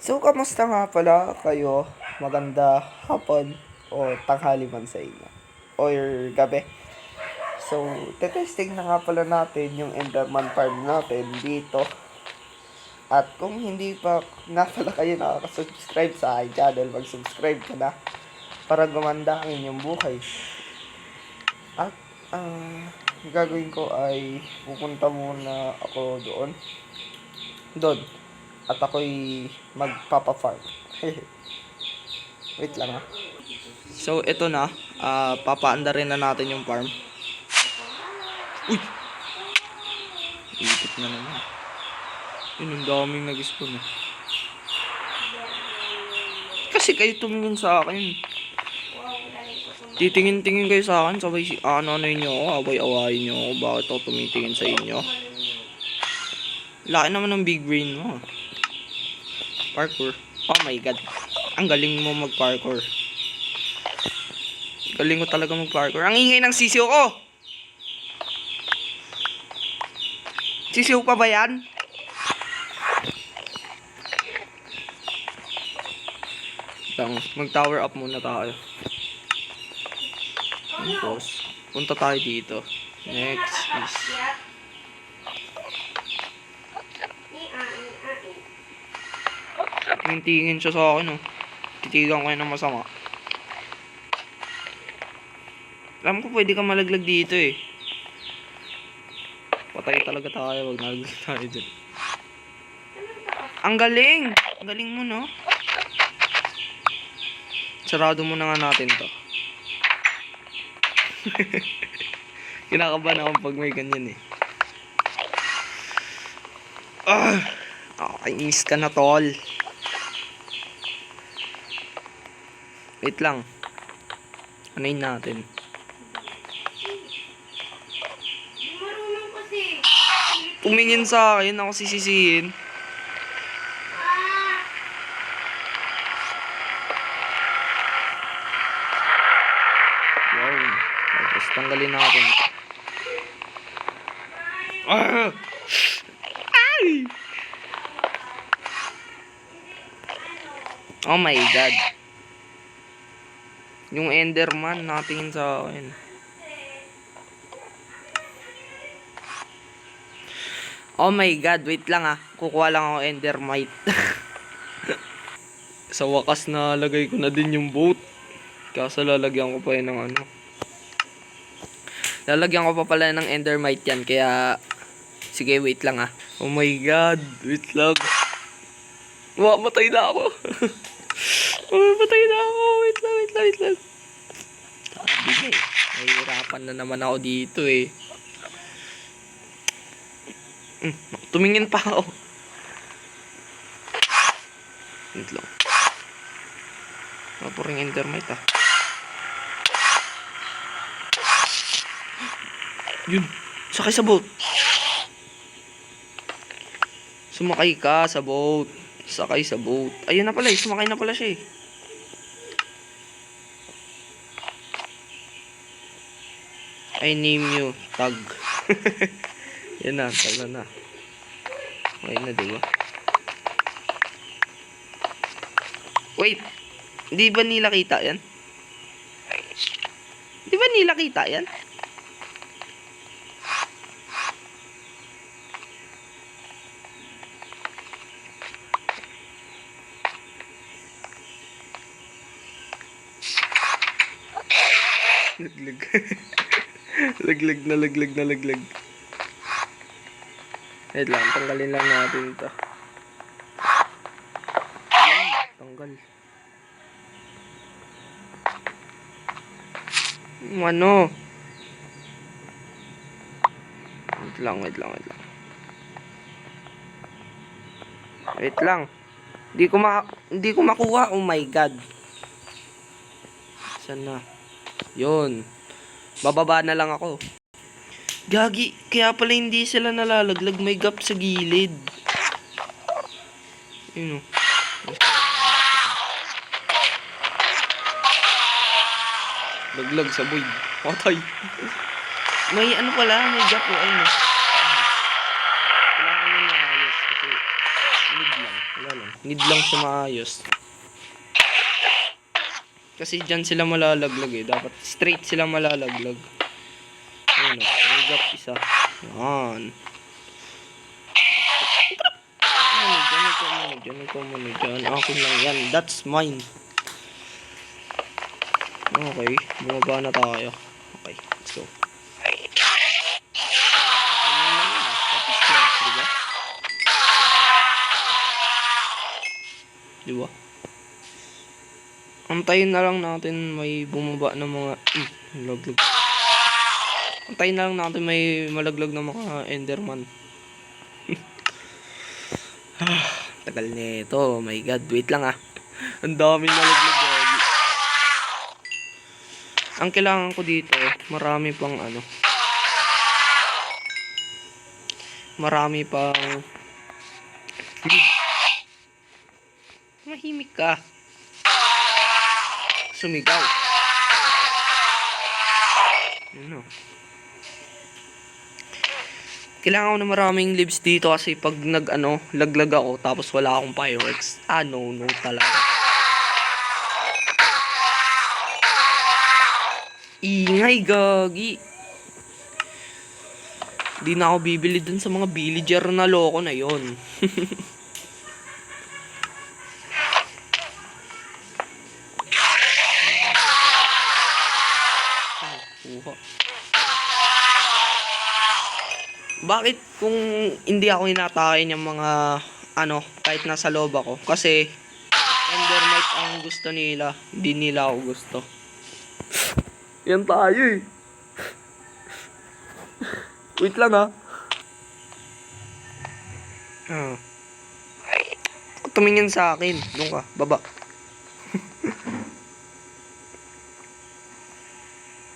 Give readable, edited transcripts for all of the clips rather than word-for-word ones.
So, kamusta nga pala kayo? Maganda hapon o tanghali man sa inyo. Or gabi. So, testing na nga pala natin yung Enderman farm natin dito. At kung hindi pa nga pala kayo nakaka-subscribe sa aking channel, mag-subscribe ka na para gumanda ang inyong buhay. At, gagawin ko ay pupunta muna ako doon. At ako'y magpapa-farm. Wait lang ha. So, ito na. Papaanda rin na natin yung farm. Uy! Ikot na naman. Yun, ang daming nag-spawn eh. Kasi kayo tumingin sa akin. Titingin-tingin kayo sa akin. Sabay ano-anoin nyo ako. Away-awayin nyo ako. Bakit ako tumitingin sa inyo? Laki naman ng big brain mo. Parkour. Oh my god. Ang galing mo mag-parkour. Galing mo talaga mag-parkour. Ang ingay ng sisiw ko! Sisiw pa ba yan? Mag-tower up muna tayo. Tapos, punta tayo dito. Next is... Tingin siya sa akin, oh. Titigan ko ng masama. Alam ko pwede ka malaglag dito, eh. Patay talaga tayo. Wag nalaglag tayo dyan. Ang galing! Ang galing mo, no? Sarado mo na nga natin to. Kinakabahan ako pag may ganyan, eh. Kainis ka na, tol. Wait lang. Anayin natin. Marunong kasi. Tumingin sa akin, ako sisisihin. Wow. Tapos tanggalin natin. Ay! Oh my god. Yung Enderman nakatingin sa akin. Oh my god, wait lang ah. Kukuha lang ako Endermite. Sa wakas na lagay ko na din yung boat. Kaso lalagyan ko pa yun ng ano. Lalagyan ko pa pala ng Endermite yan. Kaya, sige wait lang ah. Oh my god, wait lang. Matay na ako. Patay na ako. Wait lang. Sabi na eh. Nahihirapan na naman ako dito eh. Tumingin pa ako. Wait lang. Mapuring Endermite ah. Yun. Sakay sa boat. Sumakay ka sa boat. Sakay sa boat. Ayun na pala eh. Sumakay na pala siya eh. I name you Tag. Yan na, tag na. Okay na, diba? Wait. Di ba nila kita yan? Di ba nila kita yan? Laglag. laglag na. Wait lang, tanggalin lang natin ito. Tanggal. Ano? Wait lang. Hindi ko makuha. Oh my god. Saan na? Yun. Bababa na lang ako. Gagi, kaya pala hindi sila nalalaglag. May gap sa gilid. Yun o. Laglag sa void. Patay. May ano pala, may gap o. Ayun o. Kailangan nyo na ayos. Kasi, lang. Wala lang. Need lang siya maayos. Kasi dyan sila malalaglag eh. Dapat straight sila malalaglag. Ayun o. May gap isa. Yan. Ikaw muna dyan. Akin lang yan. That's mine. Okay. Bumaba na tayo. Okay. Let's go. Diba? Antayin na lang natin may bumaba ng mga laglag. Antayin na lang natin may malaglag ng mga enderman. Tagal nito. Oh my god. Wait lang ah. Ang daming nalaglag gagi. Ang kailangan ko dito, marami pang ano. Marami pang mahimik ka. Sumigaw. Ano? Kailangan ko na maraming leaves dito kasi pag laglag ako tapos wala akong fireworks. No talaga. Ingay gagi. Di na ako bibili dun sa mga villager na loko na yon. Bakit kung hindi ako hinatakin yung mga kahit nasa loob ako? Kasi endermite ang gusto nila, hindi nila ako gusto. Yan tayo eh. Wait lang ah. Tumingin sa akin. Doon ka, baba.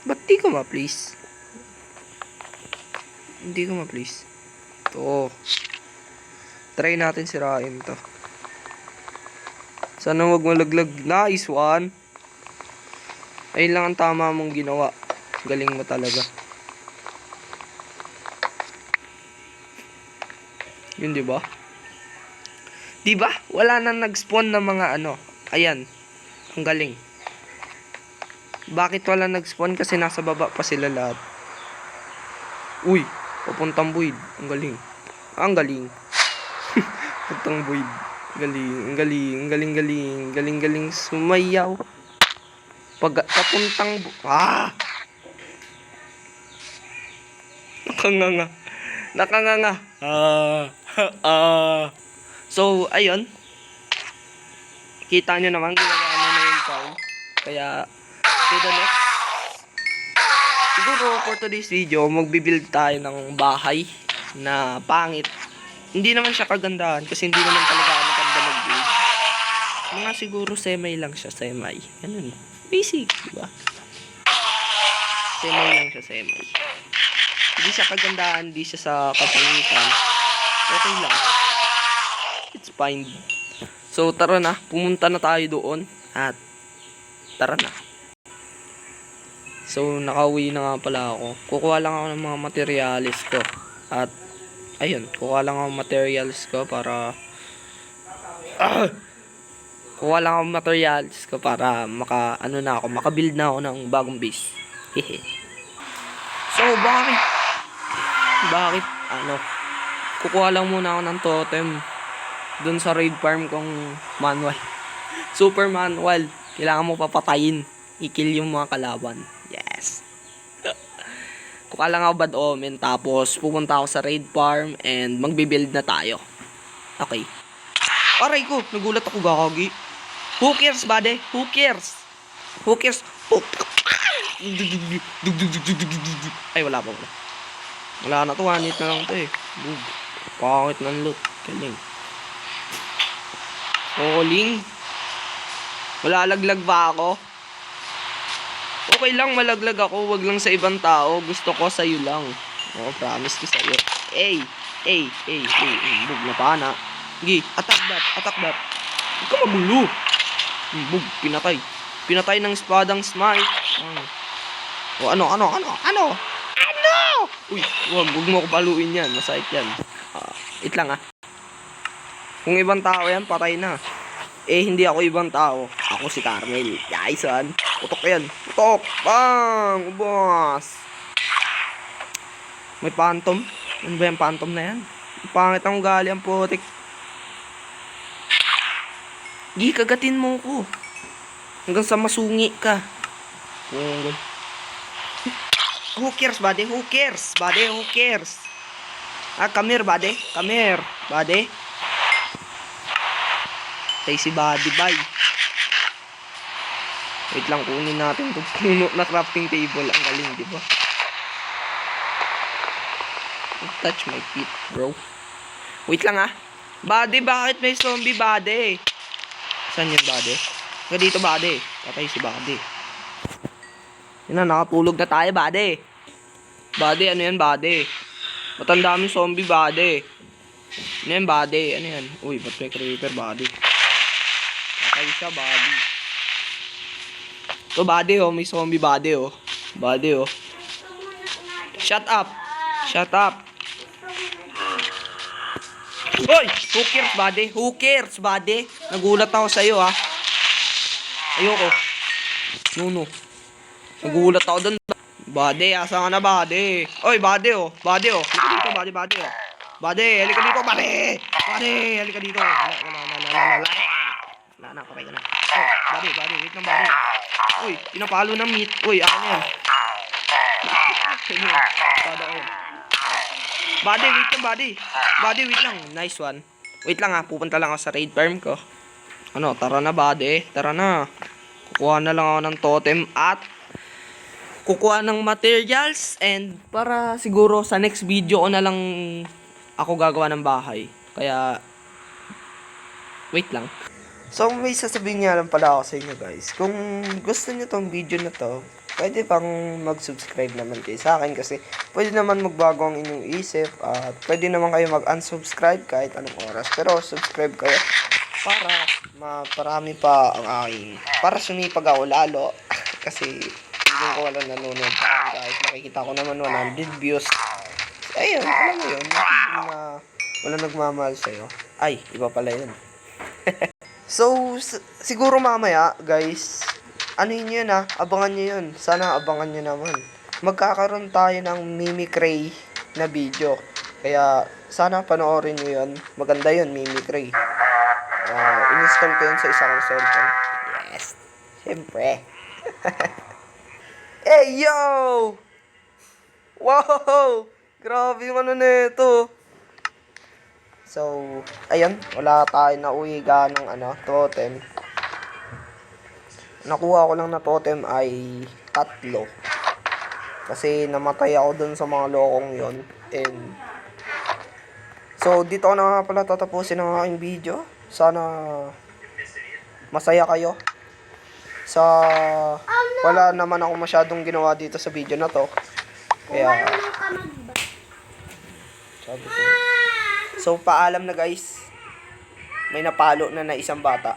Ba't di ka ma-please? Hindi ka ma-please. Ito. Try natin sirain to. Sana wag malaglag. Nice one. Ayun lang ang tama mong ginawa. Galing mo talaga. Yun, di ba? Di ba? Wala nang nag-spawn ng mga Ayan. Ang galing. Bakit wala nag-spawn? Kasi nasa baba pa sila lahat. Uy, papuntang void. Ang galing. Ang galing. Papuntang void. Galing, ang galing, ang galing, galing. Galing, galing sumayaw. Papuntang Nakanganga. Nakanganga. So, ayun. Kita nyo naman, ginagawa na yung farm. Kaya, to the next. Siguro, for today's video, magbibuild tayo ng bahay na pangit. Hindi naman siya kagandahan kasi hindi naman talaga maganda mag-build. Mga siguro semi lang siya, semi. Ganun. Basic, diba? Semi lang siya, semi. Hindi siya kagandahan, hindi siya sa kapangitan. Okay lang. It's fine. So, tara na. Pumunta na tayo doon. At, tara na. So, nakauwi na nga pala ako. Kukuha lang ako ng mga materials ko. At, ayun. Kukuha lang ako ng materials ko para... Kukuha lang ako ng materials ko para makabuild na ako ng bagong base. Hehe. So, bakit, kukuha lang muna ako ng totem dun sa raid farm kong manual. Super manual. Kailangan mo papatayin. I-kill yung mga kalaban. Yes. Kukuha lang ako bad omen. Tapos, pupunta ako sa raid farm and magbibuild na tayo. Okay. Aray ko, nagulat ako gagi. Who cares, buddy? Who cares? Who cares? Ay, wala pa. Wala na to. 1 hit na lang to eh. Pangit ng loot. Galing. Calling. Wala laglag ba ako? Okay lang malaglag ako. Wag lang sa ibang tao. Gusto ko sa'yo lang. Promise ko sa'yo. Hey. Bug na pa na. Sige, attack that. Huwag ka magulo. Bug, pinatay. Pinatay ng espadang smite. Ano? Uy, wag mo ko paluin yan. Masakit yan. Wait lang ah. Kung ibang tao yan, patay na. Eh, hindi ako ibang tao. Ako si Carmel. Yaisan. Putok yan. Putok. Bang! Ubos. May phantom. Ano ba yung phantom na yan? Pangit ang ugali ang putik. Gi, kagatin mo ko. Hanggang sa masungi ka. Who cares, buddy? Who cares, buddy? Who cares? Come here, buddy. Come here, buddy. Tay si buddy, bye. Wait lang, kunin natin itong puno na crafting table. Ang galing, di ba? Don't touch my feet, bro. Wait lang, Buddy, bakit may zombie, buddy? Saan yung buddy? Kaya dito, buddy. Patay si buddy. Yun na, nakatulog na tayo, buddy. Buddy, ano yan, buddy? Matanda kami zombie, buddy. Ano yan, buddy? Ano yan? Uy, ba't may creeper, buddy? Patay siya, buddy. Ito, buddy, may zombie, buddy, Buddy, Shut up. Shut up. Hoy! Who cares, buddy? Who cares, buddy? Nagulat ako sa'yo, Ayoko. No. Nagulat ako dun. Buddy, asa ka na, buddy? Oy, buddy, Buddy, halika dito, buddy, Buddy, halika dito, buddy! Buddy, halika dito. Wala na, patay ka na. Oh, buddy, wait lang, buddy. Uy, pinapalo ng meat. Uy, ako na yan. Pada ko yan. Buddy, wait lang, buddy. Buddy, wait lang. Nice one. Wait lang, pupunta lang ako sa raid farm ko. Ano, tara na, buddy. Tara na. Kukuha na lang ako ng totem at kukuha ng materials, and para siguro sa next video ko na lang ako gagawa ng bahay. Kaya wait lang. So may sasabihin nga lang pala ako sa inyo, guys. Kung gusto niyo tong video na to, pwede pang mag-subscribe naman kayo sa akin, kasi pwede naman magbago ang inyong isip at pwede naman kayo mag-unsubscribe kahit anong oras. Pero subscribe kayo para maparami pa ang aking, para sumipag ako lalo kasi hindi ko walang nanonood sa akin, guys. Nakikita ko naman 100 views. Ayun, alam mo yun, na wala nagmamahal sa'yo. Ay, iba pala yun. So, siguro mamaya, guys, ano yun abangan nyo yun. Sana abangan nyo naman. Magkakaroon tayo ng mimicry na video. Kaya, sana panoorin nyo yun. Maganda yun, mimicry. In-install ko yun sa isang cellphone. Yes. Siyempre. Hey, yo! Wow! Grabe yung ano nito. So, ayun. Wala tayo na uwiga ng totem. Nakuha ko lang na totem ay 3. Kasi namatay ako dun sa mga lokong yon. And so, dito ko na pala tatapusin ang aking video. Sana masaya kayo. Wala naman ako masyadong ginawa dito sa video na to. Kaya sabi ko. So, paalam na, guys. May napalo na isang bata.